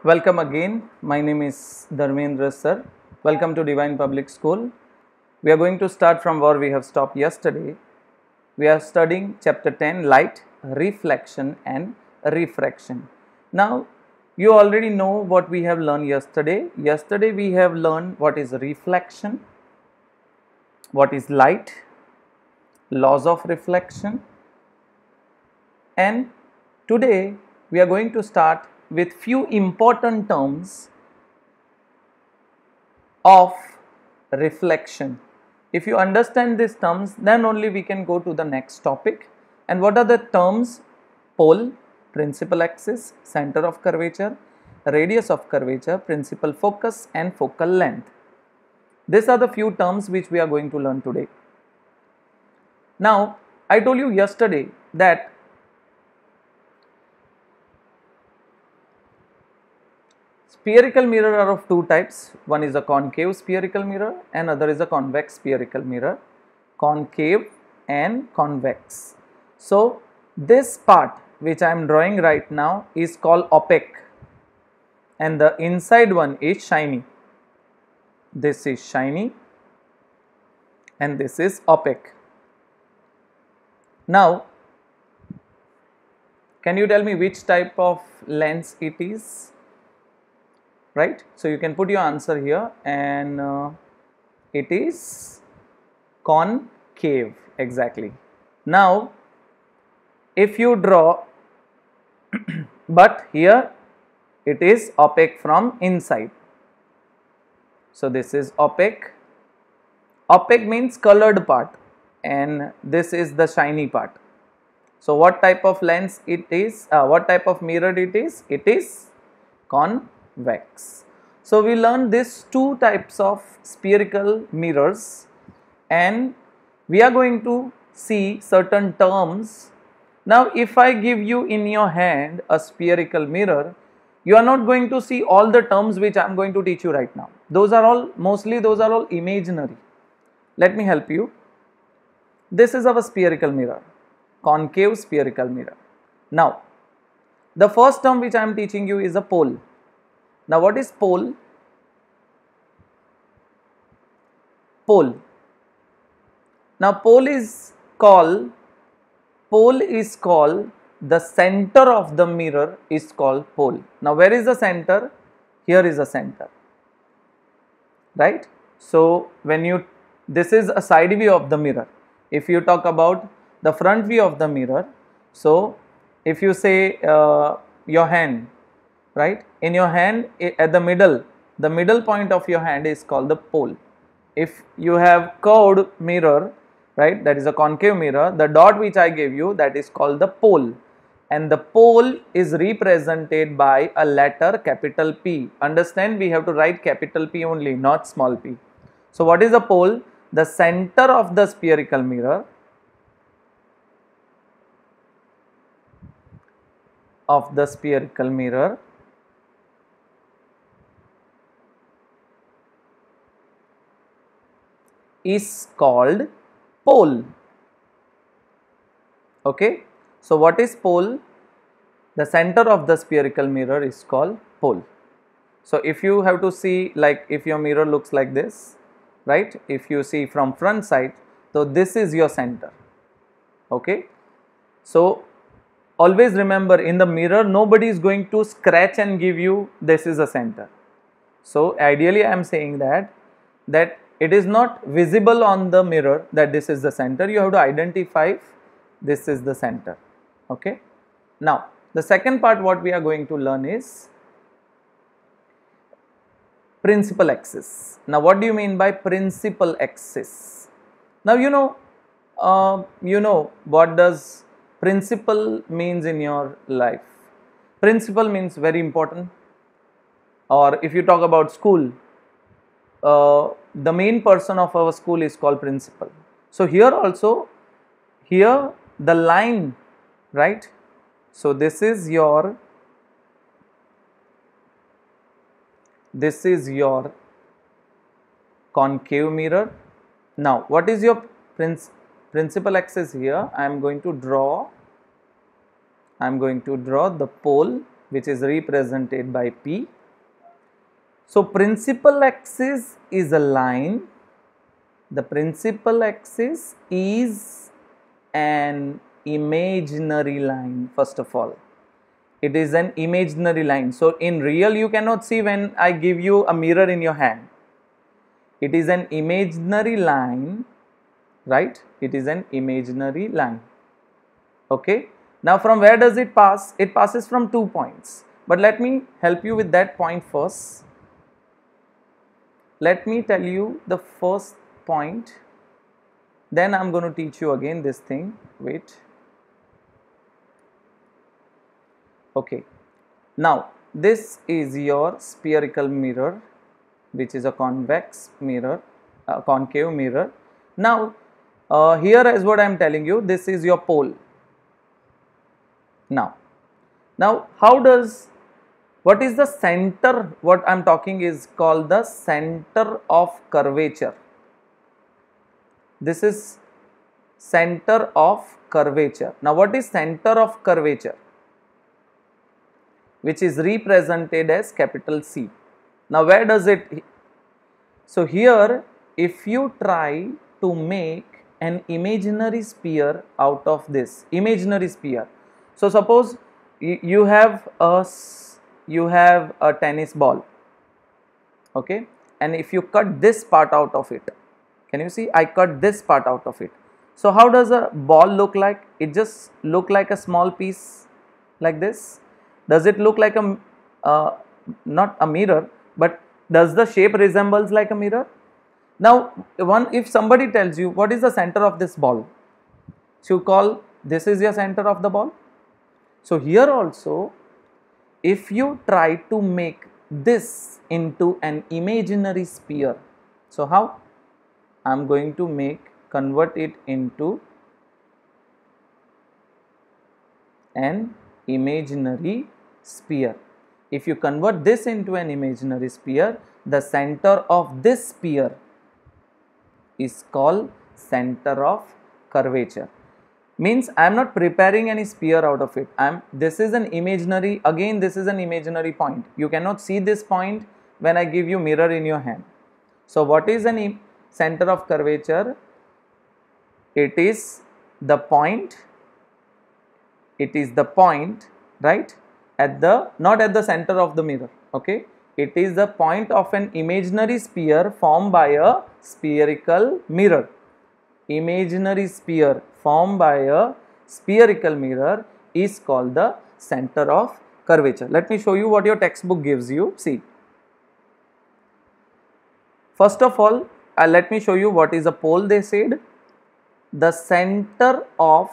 Welcome again. My name is Dharmendra sir. Welcome to Divine Public School. We are going to start from where we have stopped yesterday. We are studying chapter 10, light, reflection and refraction. Now, you already know what we have learned yesterday. Yesterday we have learned what is reflection, what is light, laws of reflection, and today we are going to start with few important terms of reflection. If you understand these terms, then only we can go to the next topic. And what are the terms? Pole, principal axis, center of curvature, radius of curvature, principal focus and focal length. These are the few terms which we are going to learn today. Now, I told you yesterday that spherical mirror are of two types. One is a concave spherical mirror and other is a convex spherical mirror. Concave and convex. So, this part which I am drawing right now is called opaque and the inside one is shiny. This is shiny and this is opaque. Now, can you tell me which type of lens it is? Right? So, you can put your answer here and it is concave, exactly. Now, if you draw, but here it is opaque from inside. So, this is opaque. Opaque means colored part and this is the shiny part. So, what type of lens it is, what type of mirror it is? It is convex. So, we learned these two types of spherical mirrors and we are going to see certain terms. Now, if I give you in your hand a spherical mirror, you are not going to see all the terms which I am going to teach you right now. Those are all, mostly those are all imaginary. Let me help you. This is our spherical mirror, concave spherical mirror. Now, the first term which I am teaching you is a pole. Now, what is pole? Pole. Now, pole is called the center of the mirror is called pole. Now, where is the center? Here is the center, right? So, this is a side view of the mirror. If you talk about the front view of the mirror, so if you say your hand, right, in your hand at the middle point of your hand is called the pole. If you have curved mirror, right, that is a concave mirror, the dot which I gave you, that is called the pole, and the pole is represented by a letter capital P. Understand, we have to write capital P only, not small p. So, what is the pole? The center of the spherical mirror is called pole. Okay. So, what is pole? The center of the spherical mirror is called pole. So, if you have to see, like if your mirror looks like this, right, if you see from front side, so this is your center. Okay. So, always remember, in the mirror nobody is going to scratch and give you this is a center. So, ideally I am saying that it is not visible on the mirror that this is the center. You have to identify this is the center. Okay. Now, the second part what we are going to learn is principal axis. Now, what do you mean by principal axis? Now, you know what does principal means in your life. Principal means very important, or if you talk about school, the main person of our school is called principal. So, here also, here the line, right. So, this is your concave mirror. Now, what is your principal axis here? I am going to draw the pole which is represented by P. So principal axis is a line. The principal axis is an imaginary line. First of all, it is an imaginary line. So in real you cannot see when I give you a mirror in your hand. It is an imaginary line, right? It is an imaginary line. Okay. Now from where does it pass? It passes from 2 points. But let me help you with that point first. Let me tell you the first point. Then I am going to teach you again this thing. Wait. Okay. Now this is your spherical mirror, which is a convex mirror, concave mirror. Now here is what I am telling you. This is your pole. Now what is the center? What I am talking is called the center of curvature. This is center of curvature. Now what is center of curvature? Which is represented as capital C. Now where does it? So here, if you try to make an imaginary sphere out of this imaginary sphere. So suppose you have a tennis ball, okay, and if you cut this part out of it, can you see I cut this part out of it? So how does a ball look like? It just look like a small piece like this. Does it look like a not a mirror, but does the shape resembles like a mirror? Now if somebody tells you what is the center of this ball, so you call this is your center of the ball. So here also, if you try to make this into an imaginary sphere, so how? I am going to convert it into an imaginary sphere. If you convert this into an imaginary sphere, the center of this sphere is called center of curvature. Means I am not preparing any sphere out of it. This is an imaginary, again this is an imaginary point. You cannot see this point when I give you mirror in your hand. So what is an center of curvature? It is the point. It is the point, right? Not at the center of the mirror. Okay. It is the point of an imaginary sphere formed by a spherical mirror. Imaginary sphere formed by a spherical mirror is called the center of curvature. Let me show you what your textbook gives you. See, first of all, let me show you what is a pole. They said the center of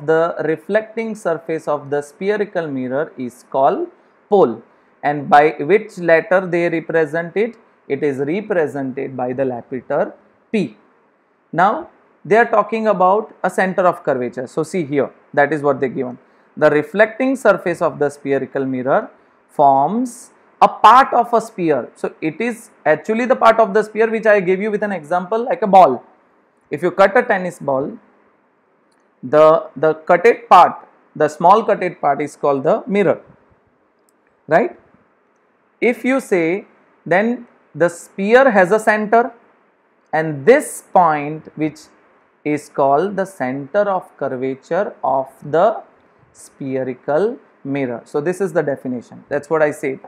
the reflecting surface of the spherical mirror is called pole. And by which letter they represent it? It is represented by the letter P. Now they are talking about a center of curvature. So see here, that is what they given. The reflecting surface of the spherical mirror forms a part of a sphere. So it is actually the part of the sphere which I gave you with an example like a ball. If you cut a tennis ball, the cutted part, the small cutted part is called the mirror, right? If you say then the sphere has a center and this point which is called the center of curvature of the spherical mirror. So this is the definition. That's what I said.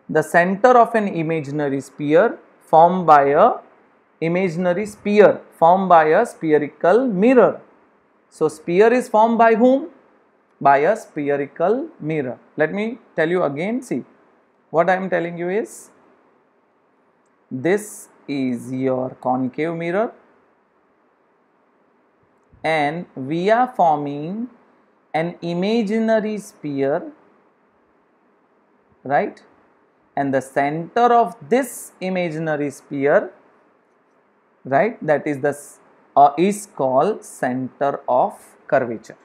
The center of an imaginary sphere formed by a spherical mirror. So sphere is formed by whom? By a spherical mirror. Let me tell you again. See, what I am telling you is, this is your concave mirror and we are forming an imaginary sphere, right? And the center of this imaginary sphere, right, that is is called center of curvature.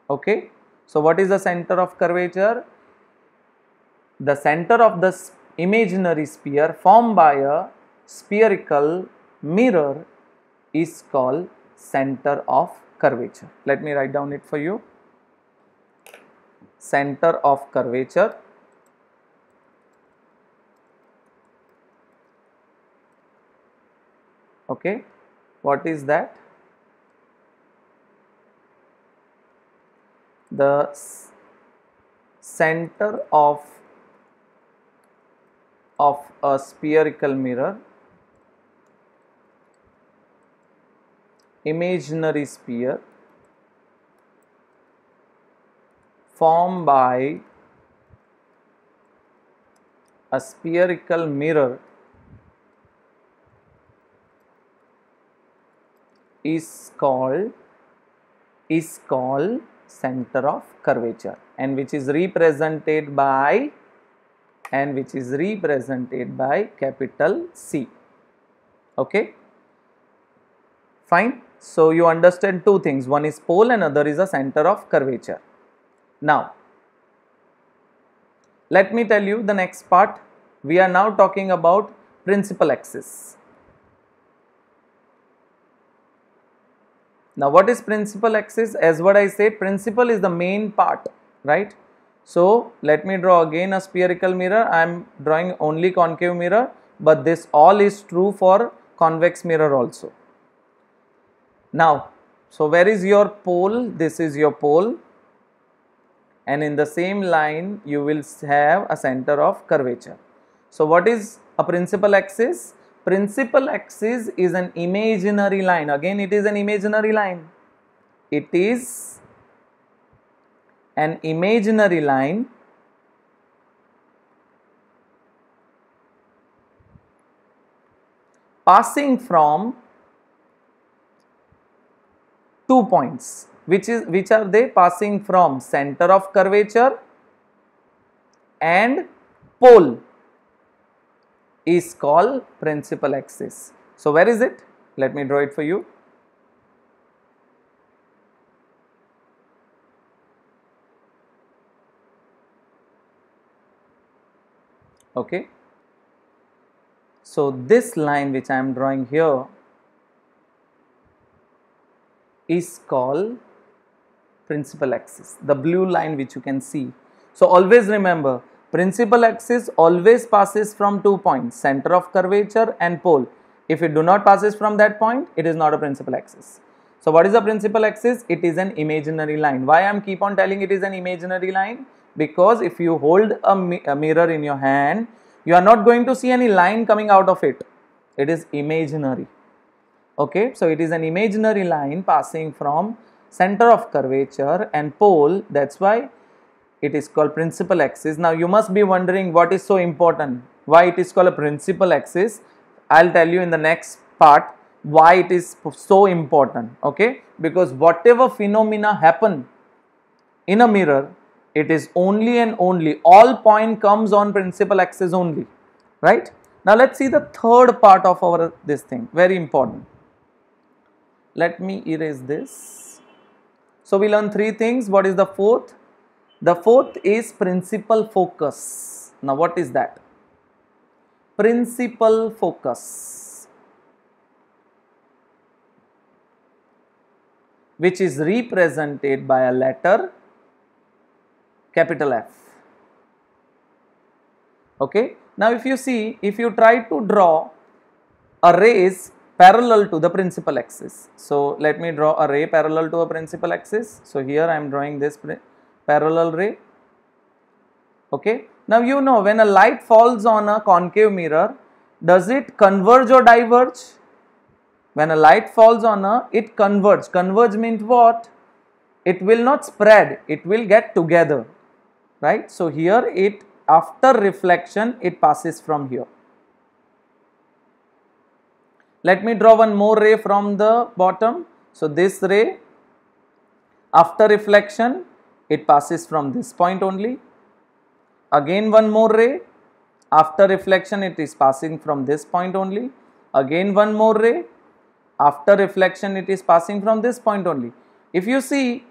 Okay. So what is the center of curvature? The center of the imaginary sphere formed by a spherical mirror is called center of curvature. Let me write down it for you. Center of curvature okay, what is that? The center of a spherical mirror, imaginary sphere formed by a spherical mirror is called center of curvature, and which is represented by capital C. Okay, fine. So you understand two things, one is pole and other is a center of curvature. Now let me tell you the next part. We are now talking about principal axis. Now what is principal axis? As what I said, principal is the main part, right? So let me draw again a spherical mirror. I am drawing only concave mirror, but this all is true for convex mirror also. Now, so where is your pole? This is your pole, and in the same line you will have a center of curvature. So what is a principal axis? Principal axis is an imaginary line. Again, it is an imaginary line. It is an imaginary line passing from 2 points. Which are they? Passing from center of curvature and pole is called principal axis. So where is it? Let me draw it for you. Okay. So this line which I am drawing here is called principal axis, the blue line which you can see. So always remember, principal axis always passes from 2 points, center of curvature and pole. If it do not passes from that point, it is not a principal axis. So what is a principal axis? It is an imaginary line. Why I am keep on telling it is an imaginary line? Because if you hold a mirror in your hand, you are not going to see any line coming out of it. It is imaginary. Okay, so it is an imaginary line passing from center of curvature and pole. That's why it is called principal axis. Now you must be wondering what is so important, why it is called a principal axis. I'll tell you in the next part why it is so important. Okay, because whatever phenomena happen in a mirror, it is only and only, all point comes on principal axis only, right? Now let's see the third part of our this thing, very important. Let me erase this. So we learn three things. What is the fourth? The fourth is principal focus. Now what is that? Principal focus, which is represented by a letter capital F. Okay. Now if you see, if you try to draw a rays parallel to the principal axis. So let me draw a ray parallel to a principal axis. So here I am drawing this parallel ray. Okay. Now you know, when a light falls on a concave mirror, does it converge or diverge? When a light falls on it converge. Converge means what? It will not spread, it will get together, right? So here it, after reflection, it passes from here. Let me draw one more ray from the bottom. So this ray, after reflection, it passes from this point only. Again one more ray, after reflection it is passing from this point only. Again one more ray, after reflection it is passing from this point only. If you see,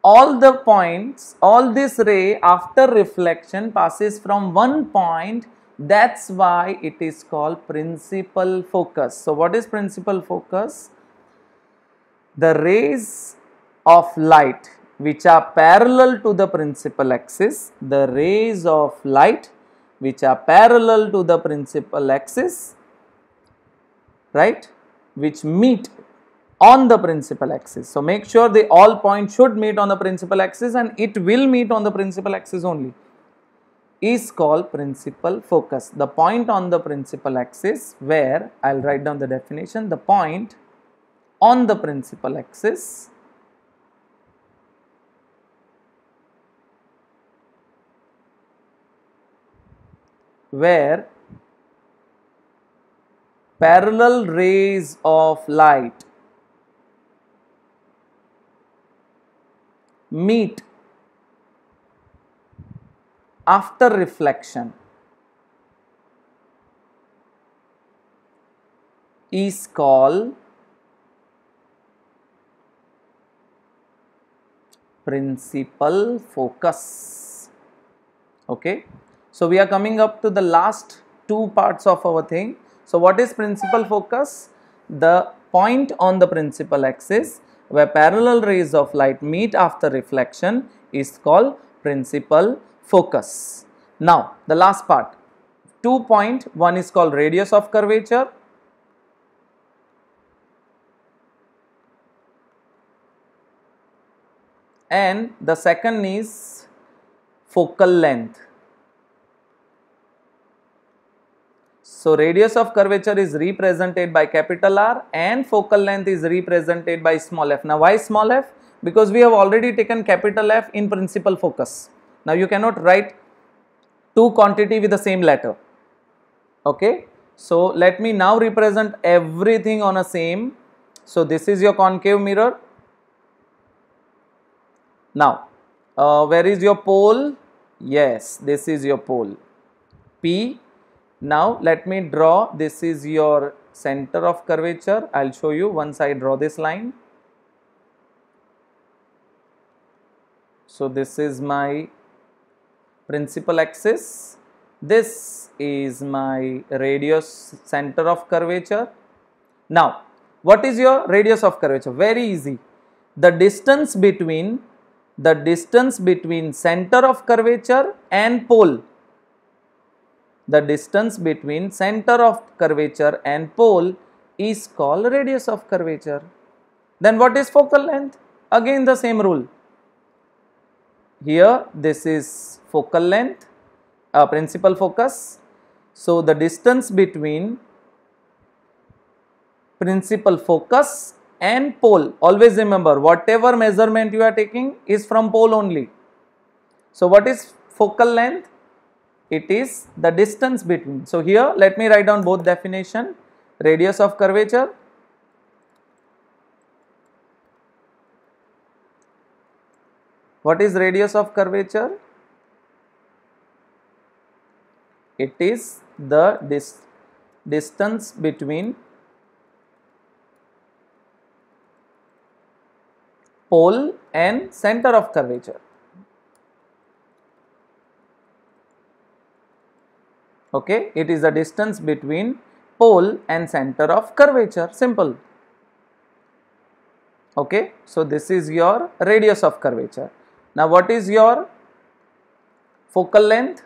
all the points, all this ray after reflection passes from one point. That's why it is called principal focus. So what is principal focus? the rays of light which are parallel to the principal axis, the rays of light which are parallel to the principal axis, right, which meet on the principal axis. So make sure the all points should meet on the principal axis, and it will meet on the principal axis only, is called principal focus. The point on the principal axis, where I will write down the definition, the point on the principal axis where parallel rays of light meet after reflection is called principal focus. Okay, so we are coming up to the last two parts of our thing. So what is principal focus? The point on the principal axis where parallel rays of light meet after reflection is called principal focus. Now the last part, 2.1 is called radius of curvature, and the second is focal length. So radius of curvature is represented by capital R and focal length is represented by small f. Now why small f? Because we have already taken capital F in principal focus. Now you cannot write two quantity with the same letter. Okay, so let me now represent everything on a same. So this is your concave mirror. Now where is your pole? Yes, this is your pole P. Now let me draw, this is your center of curvature. I will show you once I draw this line. So this is my principal axis, this is my radius center of curvature. Now what is your radius of curvature? Very easy, the distance between center of curvature and pole. The distance between center of curvature and pole is called radius of curvature. Then what is focal length? Again the same rule. Here this is focal length, principal focus. So the distance between principal focus and pole, always remember whatever measurement you are taking is from pole only. So what is focal length? It is the distance between. So here let me write down both definition. Radius of curvature, what is radius of curvature? It is the distance between pole and center of curvature. Okay, it is the distance between pole and center of curvature, simple. Okay, so this is your radius of curvature. Now what is your focal length?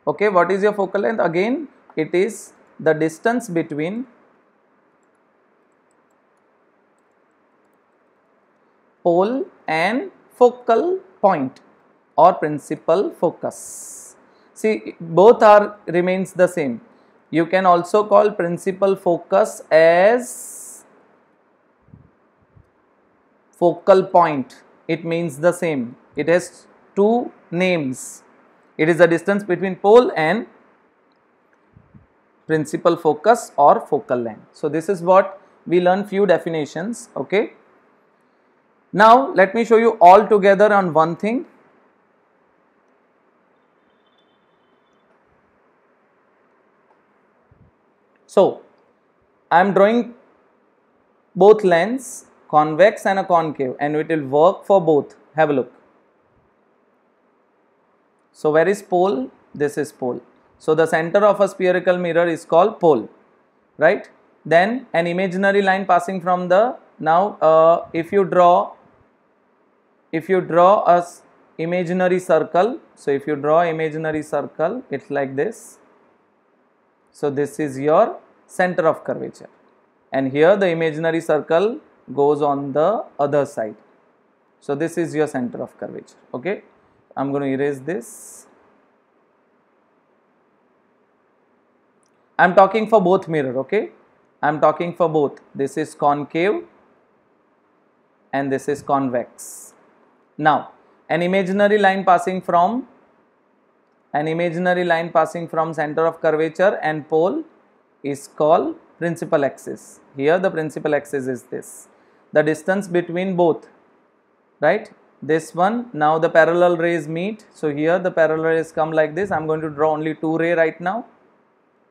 Okay, what is your focal length? Again it is the distance between pole and focal point or principal focus. See, both are remains the same. You can also call principal focus as focal point. It means the same. It has two names. It is the distance between pole and principal focus or focal length. So this is what we learn, few definitions. Okay. Now let me show you all together on one thing. So I am drawing both lens, convex and a concave, and it will work for both. Have a look. So where is pole? This is pole. So the center of a spherical mirror is called pole, right? Then an imaginary line passing from the, now if you draw a imaginary circle, so if you draw imaginary circle, it's like this. So this is your center of curvature, and here the imaginary circle goes on the other side. So this is your center of curvature. Okay, I'm going to erase this. I'm talking for both mirror. Okay, I'm talking for both. This is concave and this is convex. Now an imaginary line passing from center of curvature and pole is called principal axis. Here the principal axis is this, the distance between both, right? This one, now the parallel rays meet. So here the parallel rays come like this. I'm going to draw only two rays right now,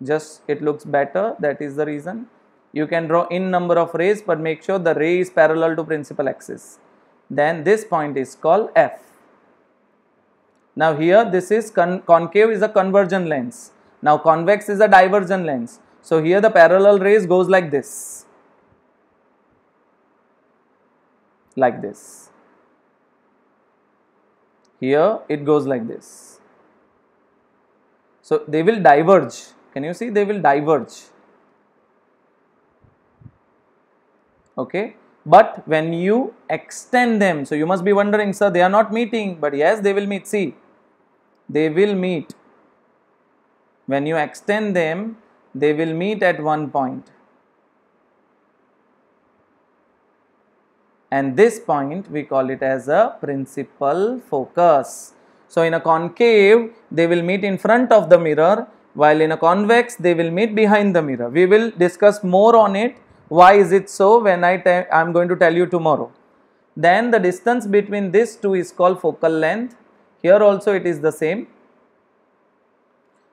just it looks better, that is the reason. You can draw in number of rays, but make sure the ray is parallel to principal axis. Then this point is called F. Now here this is concave is a convergent lens. Now convex is a divergent lens. So here the parallel rays goes like this. Like this. Here it goes like this. So they will diverge. Can you see? They will diverge. Okay. But when you extend them, so you must be wondering, sir, they are not meeting, but yes, they will meet. See, they will meet. When you extend them, they will meet at one point. And this point we call it as a principal focus. So in a concave, they will meet in front of the mirror, while in a convex, they will meet behind the mirror. We will discuss more on it. Why is it so when I am going to tell you tomorrow. Then the distance between these two is called focal length. Here also it is the same.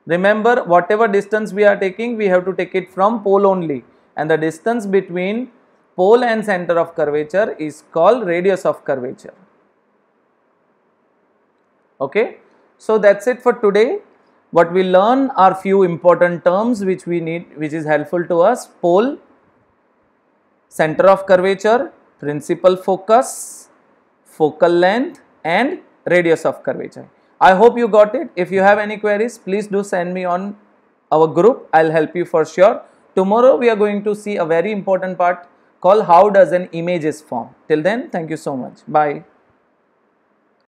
Remember, whatever distance we are taking, we have to take it from pole only, and the distance between pole and center of curvature is called radius of curvature. Okay, so that's it for today. What we learn are few important terms which we need, which is helpful to us: pole, center of curvature, principal focus, focal length, and radius of curvature. I hope you got it. If you have any queries, please do send me on our group. I'll help you for sure. Tomorrow we are going to see a very important part called how does an image is formed. Till then, thank you so much. Bye.